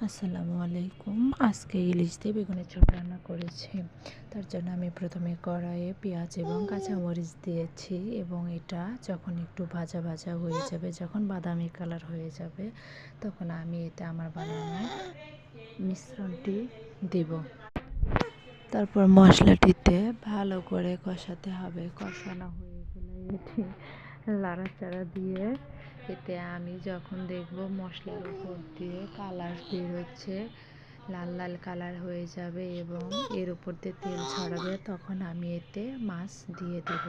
আসসালামু আলাইকুম। আজকে ইলিশ দিয়ে বেগুনের ঝোল রান্না করেছি। তার জন্য আমি প্রথমে কড়াইয়ে পেঁয়াজ এবং কাঁচামরিচ দিয়েছি এবং এটা যখন একটু ভাজা ভাজা হয়ে যাবে, যখন বাদামি কালার হয়ে যাবে, তখন আমি এতে আমার বানানো মিশ্রণটি দেব। তারপর মশলাটিতে ভালো করে কষাতে হবে। কষানো হয়ে গেলে এটি নাড়াচাড়া দিয়ে এতে আমি যখন দেখব মশলার উপর দিয়ে কালার বের হচ্ছে, লাল লাল কালার হয়ে যাবে এবং এর উপর দিয়ে তেল ছড়াবে, তখন আমি এতে মাছ দিয়ে দেব।